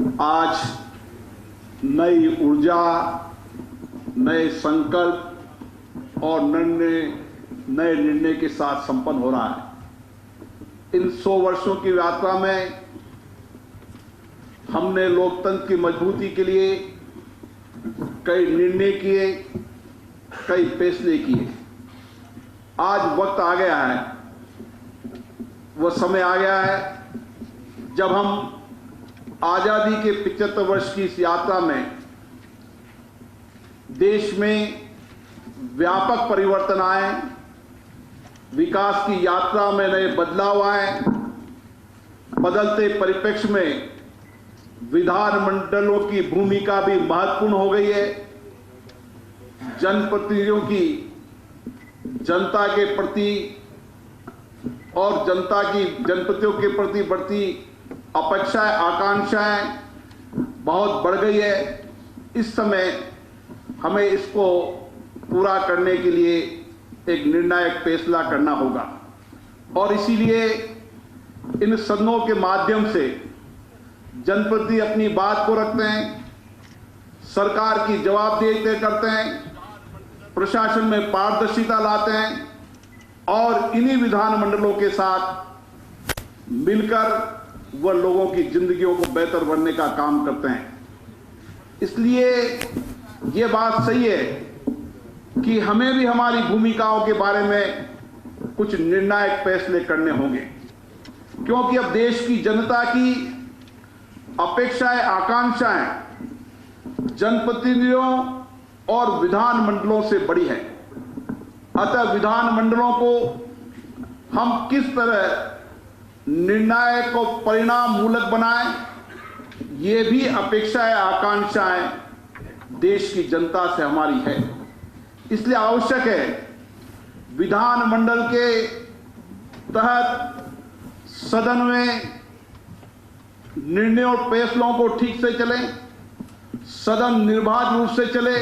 आज नई ऊर्जा, नए संकल्प और नए निर्णय के साथ संपन्न हो रहा है। इन 100 वर्षों की यात्रा में हमने लोकतंत्र की मजबूती के लिए कई निर्णय किए, कई फैसले किए। आज वक्त आ गया है, वह समय आ गया है जब हम आजादी के 75 वर्ष की इस यात्रा में देश में व्यापक परिवर्तन आए, विकास की यात्रा में नए बदलाव आए। बदलते परिप्रेक्ष्य में विधानमंडलों की भूमिका भी महत्वपूर्ण हो गई है। जनप्रतिनिधियों की जनता के प्रति और जनता की जनप्रतिनिधियों के प्रति बढ़ती अपेक्षाएं, आकांक्षाएं बहुत बढ़ गई है। इस समय हमें इसको पूरा करने के लिए एक निर्णायक फैसला करना होगा और इसीलिए इन सदनों के माध्यम से जनप्रतिनिधि अपनी बात को रखते हैं, सरकार की जवाबदेही तय करते हैं, प्रशासन में पारदर्शिता लाते हैं और इन्हीं विधानमंडलों के साथ मिलकर वह लोगों की जिंदगियों को बेहतर बनने का काम करते हैं। इसलिए ये बात सही है कि हमें भी हमारी भूमिकाओं के बारे में कुछ निर्णायक फैसले करने होंगे, क्योंकि अब देश की जनता की अपेक्षाएं, आकांक्षाएं जनप्रतिनिधियों और विधानमंडलों से बड़ी है। अतः विधानमंडलों को हम किस तरह निर्णायक और परिणाम मूलक बनाएं, ये भी अपेक्षाएं, आकांक्षाएं देश की जनता से हमारी है। इसलिए आवश्यक है विधानमंडल के तहत सदन में निर्णयों और फैसलों को ठीक से चले, सदन निर्बाध रूप से चले।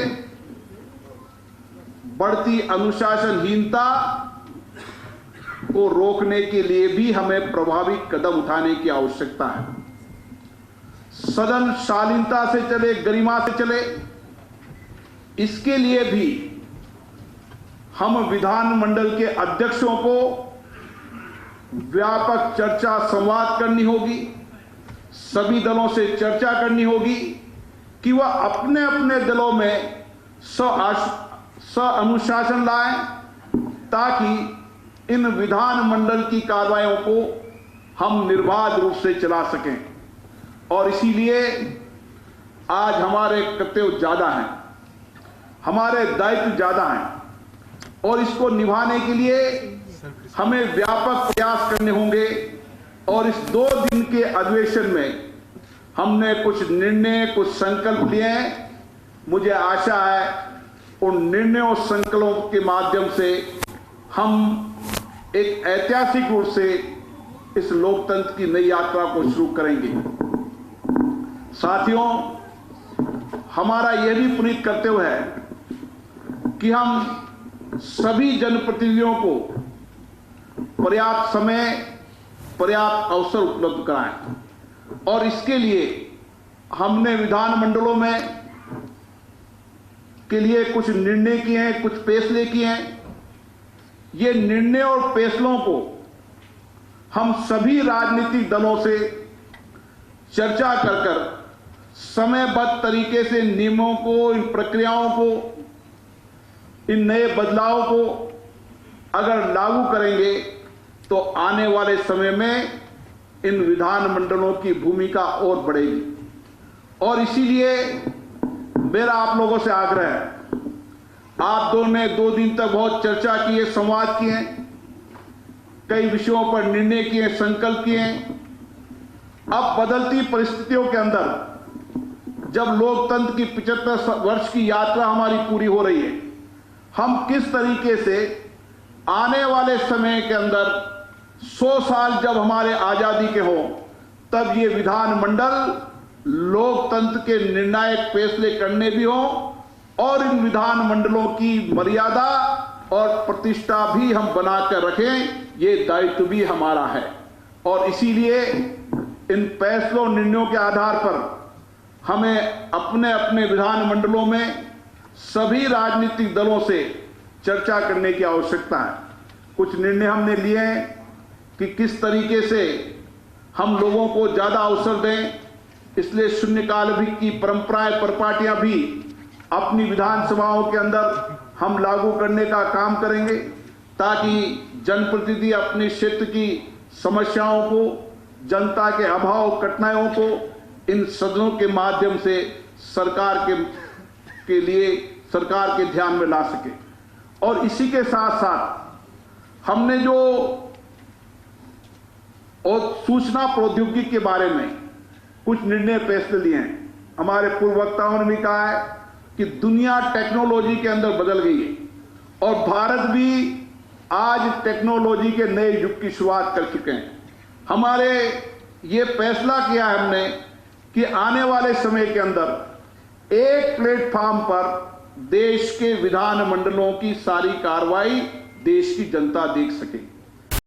बढ़ती अनुशासनहीनता को रोकने के लिए भी हमें प्रभावी कदम उठाने की आवश्यकता है। सदन शालीनता से चले, गरिमा से चले, इसके लिए भी हम विधानमंडल के अध्यक्षों को व्यापक चर्चा, संवाद करनी होगी। सभी दलों से चर्चा करनी होगी कि वह अपने अपने दलों में अनुशासन लाएं, ताकि इन विधानमंडल की कार्रवाइयों को हम निर्बाध रूप से चला सकें। और इसीलिए आज हमारे कर्तव्य ज्यादा हैं, हमारे दायित्व ज्यादा हैं और इसको निभाने के लिए हमें व्यापक प्रयास करने होंगे। और इस 2 दिन के अधिवेशन में हमने कुछ निर्णय, कुछ संकल्प लिए हैं। मुझे आशा है उन निर्णयों और संकल्पों के माध्यम से हम एक ऐतिहासिक रूप से इस लोकतंत्र की नई यात्रा को शुरू करेंगे। साथियों, हमारा यह भी पुनीत कर्तव्य है कि हम सभी जनप्रतिनिधियों को पर्याप्त समय, पर्याप्त अवसर उपलब्ध कराएं और इसके लिए हमने विधानमंडलों में के लिए कुछ निर्णय किए हैं, कुछ फैसले किए हैं। ये निर्णय और फैसलों को हम सभी राजनीतिक दलों से चर्चा कर समयबद्ध तरीके से नियमों को, इन प्रक्रियाओं को, इन नए बदलावों को अगर लागू करेंगे तो आने वाले समय में इन विधानमंडलों की भूमिका और बढ़ेगी। और इसीलिए मेरा आप लोगों से आग्रह है, आप दोनों ने 2 दिन तक बहुत चर्चा की है, संवाद किए, कई विषयों पर निर्णय किए, संकल्प किए। अब बदलती परिस्थितियों के अंदर जब लोकतंत्र की 75 वर्ष की यात्रा हमारी पूरी हो रही है, हम किस तरीके से आने वाले समय के अंदर 100 साल जब हमारे आजादी के हो, तब ये विधानमंडल लोकतंत्र के निर्णायक फैसले करने भी हो और इन विधानमंडलों की मर्यादा और प्रतिष्ठा भी हम बनाकर रखें, ये दायित्व भी हमारा है। और इसीलिए इन फैसलों, निर्णयों के आधार पर हमें अपने अपने विधानमंडलों में सभी राजनीतिक दलों से चर्चा करने की आवश्यकता है। कुछ निर्णय हमने लिए हैं कि किस तरीके से हम लोगों को ज़्यादा अवसर दें, इसलिए शून्यकाल भी की परंपराएं परिपाटियां भी अपनी विधानसभाओं के अंदर हम लागू करने का काम करेंगे, ताकि जनप्रतिनिधि अपने क्षेत्र की समस्याओं को, जनता के अभाव कठिनाइयों को इन सदनों के माध्यम से सरकार के ध्यान में ला सके। और इसी के साथ साथ हमने जो और सूचना प्रौद्योगिकी के बारे में कुछ निर्णय फैसले लिए हैं। हमारे पूर्व वक्ताओं ने भी कहा है कि दुनिया टेक्नोलॉजी के अंदर बदल गई है और भारत भी आज टेक्नोलॉजी के नए युग की शुरुआत कर चुके हैं। हमारे ये फैसला किया है हमने कि आने वाले समय के अंदर एक प्लेटफॉर्म पर देश के विधानमंडलों की सारी कार्रवाई देश की जनता देख सके।